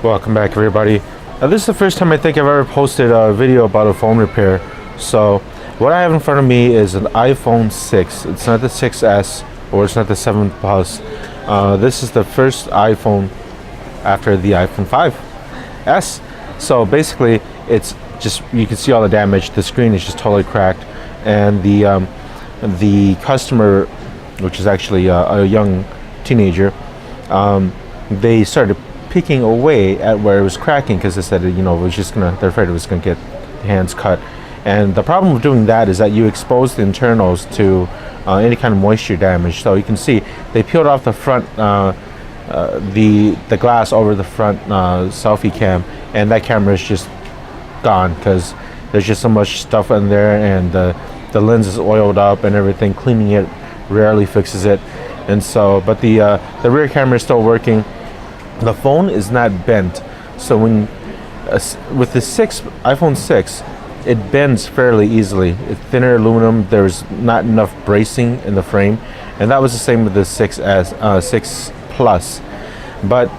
Welcome back, everybody. This is the first time I think I've ever posted a video about a phone repair. So what I have in front of me is an iPhone 6. It's not the 6S or it's not the 7 Plus. This is the first iPhone after the iPhone 5S. So basically it's just, you can see all the damage. The screen is just totally cracked, and the customer, which is actually a young teenager, they started picking away at where it was cracking because they said, it was just they're afraid it was gonna get hands cut. And the problem with doing that is that you expose the internals to any kind of moisture damage. So you can see they peeled off the front, the glass over the front selfie cam, and that camera is just gone because there's just so much stuff in there, and the lens is oiled up and everything. Cleaning it rarely fixes it. And so, but the rear camera is still working. The phone is not bent, so when with the iPhone 6, it bends fairly easily. It's thinner aluminum. There's not enough bracing in the frame, and that was the same with the 6 Plus. But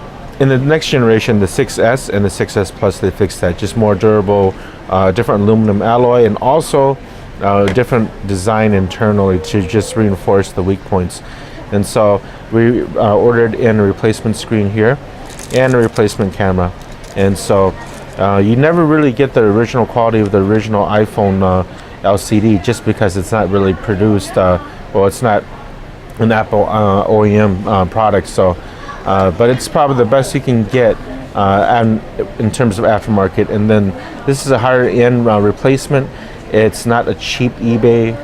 in the next generation, the 6S and the 6S Plus, they fixed that. Just more durable, different aluminum alloy, and also different design internally to just reinforce the weak points. And so we ordered in a replacement screen here and a replacement camera. And so you never really get the original quality of the original iPhone LCD, just because it's not really produced, well, it's not an Apple OEM product. So but it's probably the best you can get and in terms of aftermarket. And then this is a higher end replacement. It's not a cheap eBay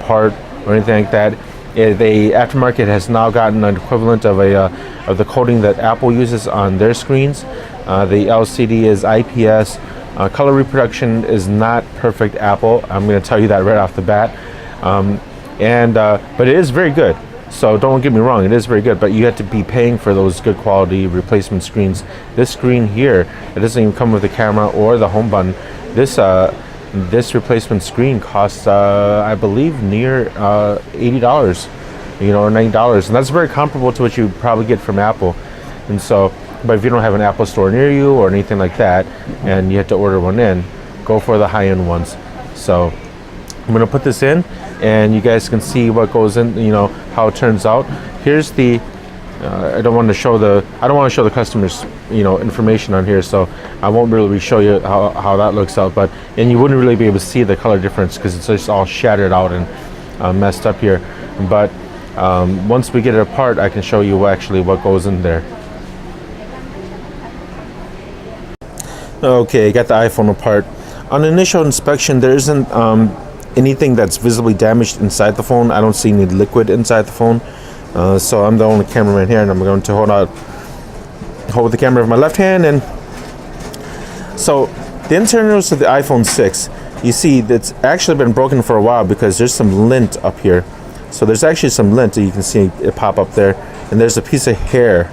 part or anything like that. The aftermarket has now gotten an equivalent of the coating that Apple uses on their screens. The LCD is IPS. Color reproduction is not perfect Apple. I'm going to tell you that right off the bat. But it is very good. So don't get me wrong, it is very good. But you have to be paying for those good quality replacement screens. This screen here, it doesn't even come with the camera or the home button. This replacement screen costs, I believe, near $80, or $90, and that's very comparable to what you probably get from Apple. And so, but if you don't have an Apple store near you or anything like that, and you have to order one in, go for the high-end ones. So I'm going to put this in, and you guys can see what goes in, how it turns out. Here's the I don't want to show the customers information on here, so I won't really show you how that looks out. And you wouldn't really be able to see the color difference because it's just all shattered out and messed up here. But once we get it apart, I can show you what goes in there. Okay, got the iPhone apart. On initial inspection, there isn't anything that's visibly damaged inside the phone. I don't see any liquid inside the phone. So I'm the only cameraman here, and I'm going to hold the camera with my left hand. And so the internals of the iPhone 6, you see that's actually been broken for a while because there's some lint up here. So there's actually some lint that you can see it pop up there, and there's a piece of hair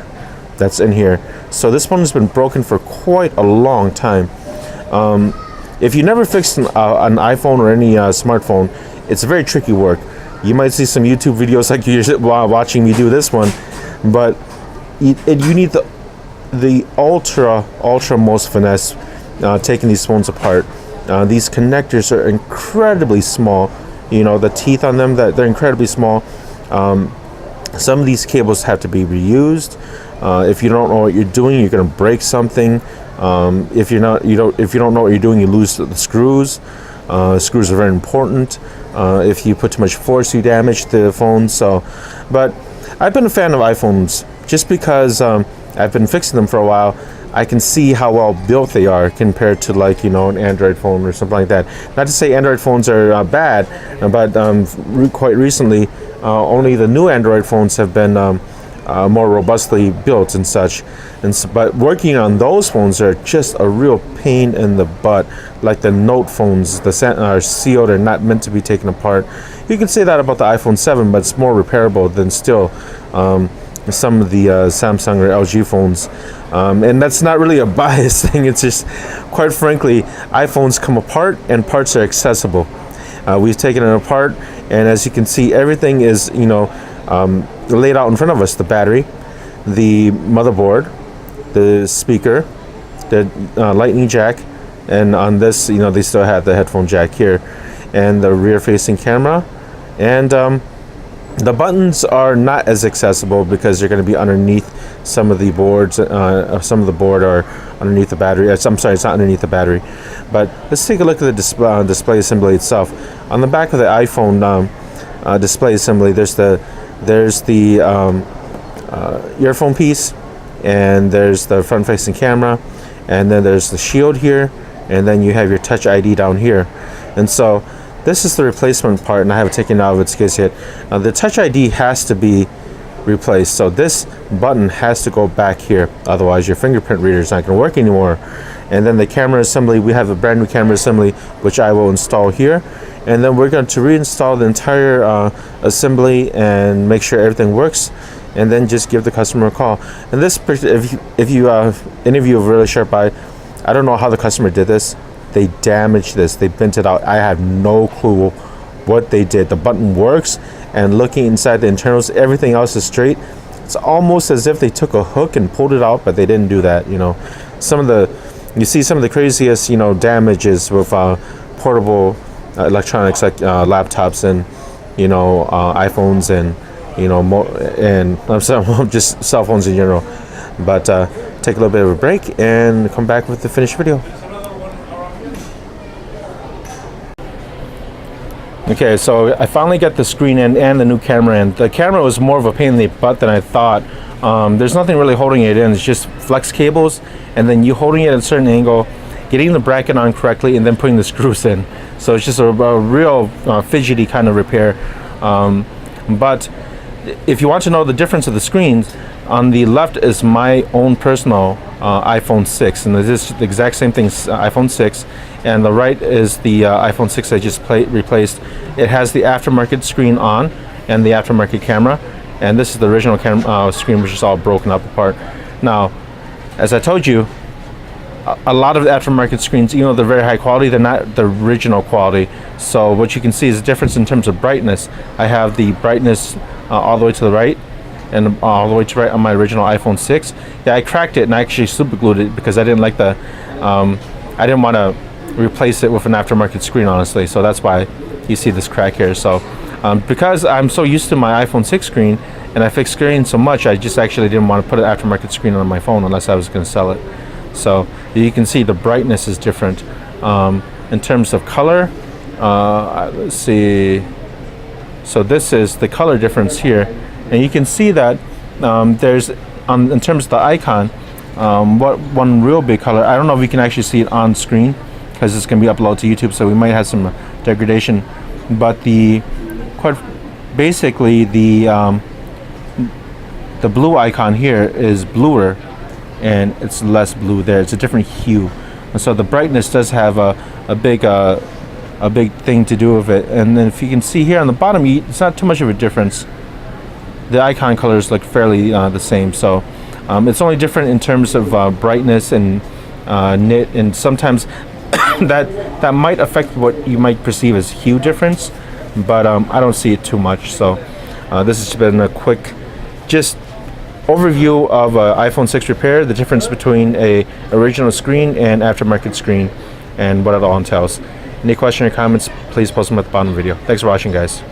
that's in here. So this phone has been broken for quite a long time. If you never fixed an iPhone or any smartphone, it's very tricky work. You might see some YouTube videos like you're watching me do this one, but you need the ultra most finesse taking these phones apart. These connectors are incredibly small. The teeth on them, they're incredibly small. Some of these cables have to be reused. If you don't know what you're doing, you're going to break something. If you don't know what you're doing, you lose the screws. Screws are very important. If you put too much force, you damage the phone. But I've been a fan of iPhones just because I've been fixing them for a while. I can see how well built they are compared to an Android phone or something like that. Not to say Android phones are bad, but quite recently, only the new Android phones have been more robustly built and such. But working on those phones are just a real pain in the butt. Like the Note phones, are sealed and not meant to be taken apart. You can say that about the iPhone 7, but it's more repairable than still some of the Samsung or LG phones. And that's not really a bias thing. It's just, quite frankly, iPhones come apart and parts are accessible. We've taken it apart, and as you can see, everything is laid out in front of us. The battery, the motherboard, the speaker, the lightning jack, and on this, you know, they still have the headphone jack here, and the rear facing camera. And the buttons are not as accessible because they're going to be underneath some of the boards. Some of the board are underneath the battery. I'm sorry, it's not underneath the battery. But let's take a look at the display assembly itself. On the back of the iPhone display assembly, there's the earphone piece, and there's the front-facing camera, and then there's the shield here, and then you have your Touch ID down here. And so this is the replacement part, and I haven't taken it out of its case yet. The Touch ID has to be replaced, so this button has to go back here, otherwise your fingerprint reader is not going to work anymore. And then the camera assembly, we have a brand new camera assembly which I will install here, and then we're going to reinstall the entire assembly and make sure everything works, and then just give the customer a call. And this, if you any of you have a really sharp eye, I don't know how the customer did this. They damaged this, they bent it out. I have no clue what they did. The button works, and looking inside the internals, everything else is straight. It's almost as if they took a hook and pulled it out, but they didn't do that. You know, you see some of the craziest, you know, damages with portable electronics like laptops and, you know, iPhones, and, you know, just cell phones in general. But take a little bit of a break and come back with the finished video. Okay, so I finally got the screen in and the new camera in. The camera was more of a pain in the butt than I thought. There's nothing really holding it in. It's just flex cables, and then you holding it at a certain angle, getting the bracket on correctly, and then putting the screws in. So it's just a real fidgety kind of repair. But if you want to know the difference of the screens, on the left is my own personal iPhone 6, and this is the exact same thing, iPhone 6. And the right is the iPhone 6 I just replaced. It has the aftermarket screen on and the aftermarket camera, and this is the original screen, which is all broken up apart. Now, as I told you, a lot of the aftermarket screens, you know, they're very high quality. They're not the original quality. So what you can see is a difference in terms of brightness. I have the brightness all the way to the right, and all the way to right on my original iPhone 6. Yeah, I cracked it and I actually super glued it because I didn't like the, I didn't want to replace it with an aftermarket screen, honestly. So that's why you see this crack here. So because I'm so used to my iPhone 6 screen, and I fixed screen so much, I just actually didn't want to put an aftermarket screen on my phone unless I was going to sell it. So you can see the brightness is different. In terms of color, let's see. So this is the color difference here, and you can see that there's in terms of the icon, one real big color. I don't know if we can actually see it on screen because it's going to be uploaded to YouTube, so we might have some degradation. But quite basically the blue icon here is bluer, and it's less blue there. It's a different hue, and so the brightness does have a big thing to do with it. And then if you can see here on the bottom, it's not too much of a difference. The icon colors look fairly the same. So it's only different in terms of brightness and nit, and sometimes that might affect what you might perceive as hue difference, but I don't see it too much. So this has been a quick just overview of iPhone 6 repair, the difference between a original screen and aftermarket screen, and what it all entails. Any question or comments, please post them at the bottom of the video. Thanks for watching, guys.